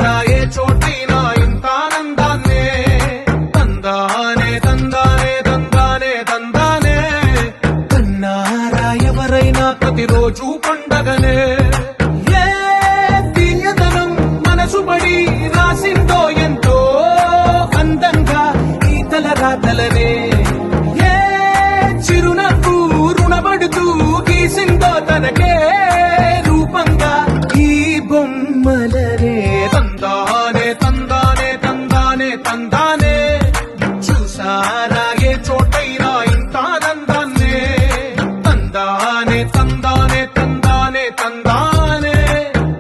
చూసారా ఏ చోటైనా ఇంత ఆనందాన్నే తందానే తందానే తందానే తందానే కన్నారా ఎవరైనా ప్రతిరోజు పండగనే ఏ తీయదనం మనసుబడి రాసిందో ఎంతో అందంగా ఈ తల రాతలనే ఏ చిరునవ్వు రుణపడుతూ గీసిందో తనకే రూపంగా ఈ బొమ్మలనే తందానే తందానే తందానే తందానే చూసారా ఏ చోటైనా ఇంత ఆనందాన్నే తందానే తందానే తందానే తందానే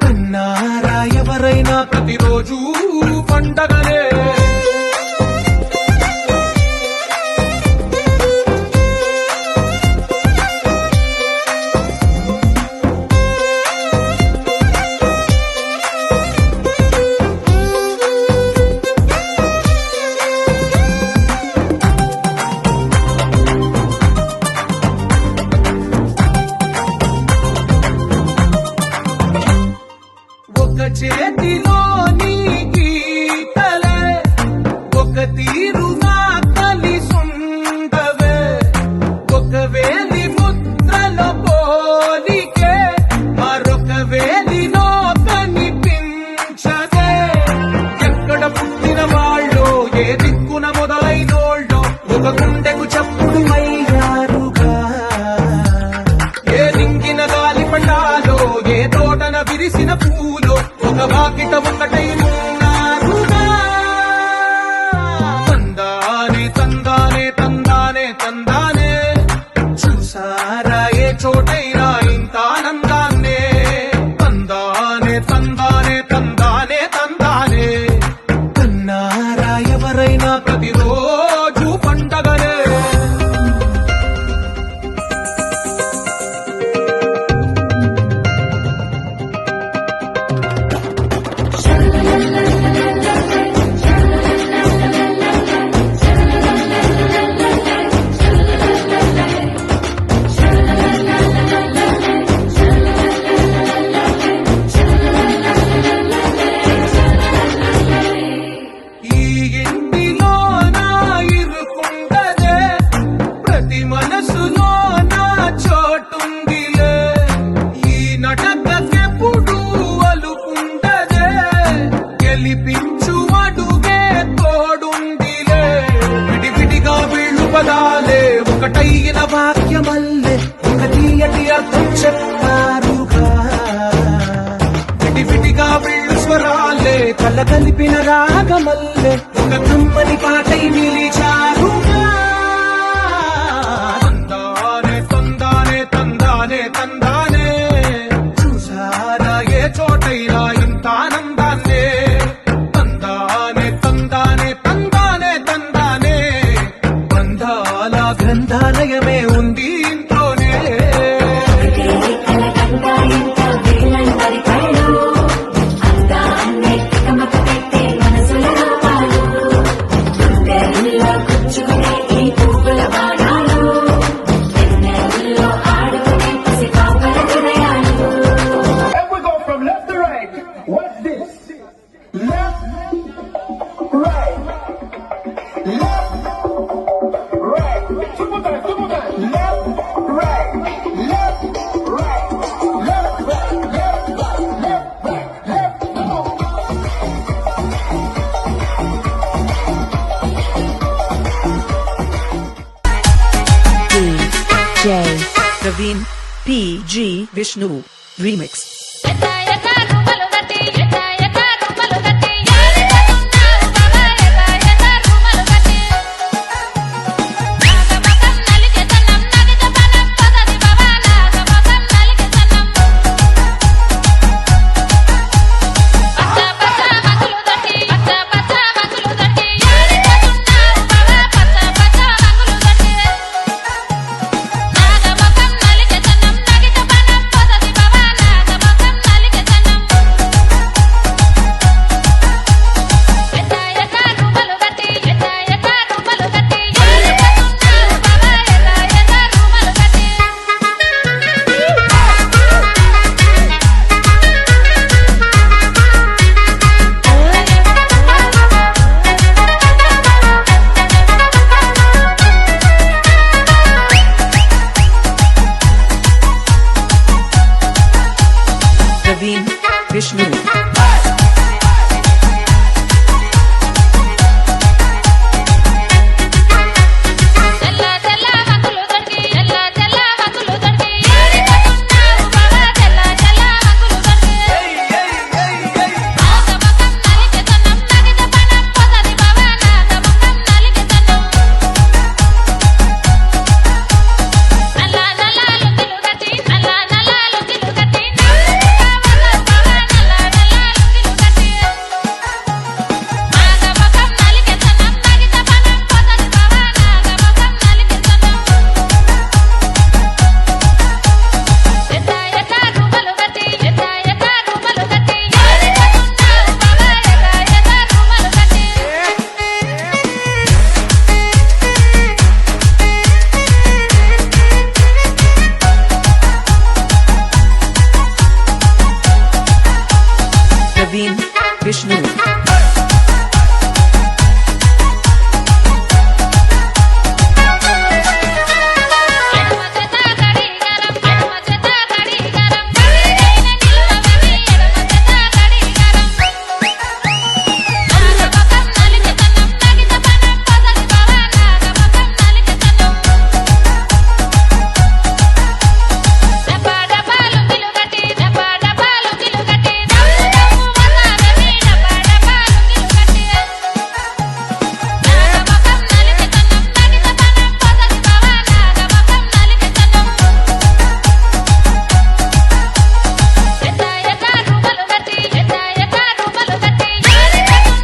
కన్నారా ఎవరైనా ప్రతిరోజు పండగనే ఒక చేతిలోని గీతలే ఒక తీరుగా కలిసుండవే ఒక వేలి ముద్రల పోలికే మరొక వేలిలో కనిపించదే ఎక్కడ పుట్టిన వాళ్ళో ఏ దిక్కున మొదలైనోళ్ళో ఒక గుండెకు చప్పుడు అయ్యారుగా ఏ లింగిన గాలి పటాలో ఏ తోటన విరిసిన పూలో ఒక వాకిట ఒకటై ఉన్నారుగా తందానే తందానే తందానే తందానే చూసారా ఏ చోటైనా ఇంత ఆనందాన్నే తందానే తందానే తందానే తందానే కన్నారా ఎవరైనా ప్రతిరోజు పండగనే ఈ ఇంటిలో నా ఇరుకుండదే ప్రతి మనసులో నా చోటుందిలే ఈ నటకెప్పుడు అలుకుండదే గెలిపించు అడుగే తోడుందిలే విడివిడిగా వీళ్ళు పదాలే ఒకటైన వాక్యమల్లే ఒక తీయటి అర్థం చెప్పారుగా విడివిడిగా వీళ్ళు స్వరాలే కల కలిపిన రాగమల్లే ఒక కమ్మని పాటై నిలిచారుగా తందానే తందానే తందానే తందానే చూసారా ఏ చోటైనా ఇంత ఆనందాన్నే తందానే తందానే తందానే తందానే బంధాల గ్రంథాలయమే ఉంది ఇంట్లోనే And we go from left to right. What's this? Left, right. Left, right. Two more times, two more times. Left, right. Left, right. Left, right. Left, right. Left, right. Left, DJ Praveen PG Vishnu Remix. ఎట్టా ఎట్టా రూపలు గట్టి ఎట్టా ఎట్టా రూపలు గట్టి యారికన్నావు బాబా ఎట్టా ఎట్టా రూపలు గట్టి నాగమకం నలిగే తన్నం నగజ పనం పదది బాబా నాగమకం నలిగే తన్నం పచ్చ పచ్చ మంగులు దట్టి పచ్చ పచ్చ మంగులు దట్టి యారికన్నావు బాబా పచ్చ పచ్చ మంగులు దట్టి నాగమకం నలిగే తన్నం నగజ పనం పదది బాబా నాగమకం ఎడమ చేత గడియారం ఎడమ చేత గడియారం గడియైన నిలువవి ఎడమ చేత గడియారం నాగమకం నలికెతనం నగితపనం పదలి బావ నాగమకం నలికెతనం డబ్బా డబ్బాలు గిలుగటి డబ్బా డబ్బాలు గిలుగటి దమ్ము దమ్ము వసారవి డబ్బా డబ్బాలు గిలుగటి నాగమకం నలికెతనం నగితపనం పదలి బావ నాగమకం నలికెతనం ఎత ఎత రూమలు గట్టి ఎత ఎత రూమలు గట్టి యాడికన్నావు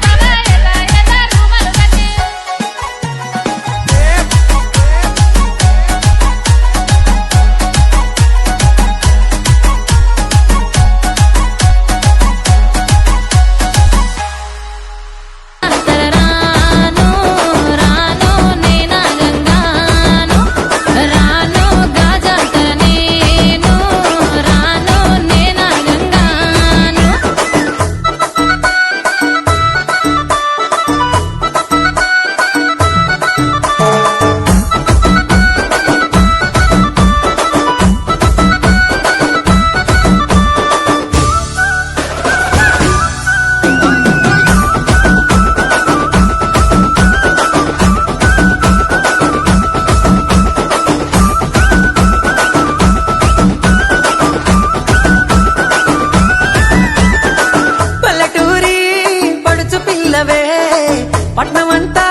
బావ ఎత ఎత రూమలు గట్టి రాను రాను నేనా గంగాను రాను గాజాతర నేను రాను నేనా గంగాను పల్లెటూరి పడుచు పిల్లవే పట్నమంతా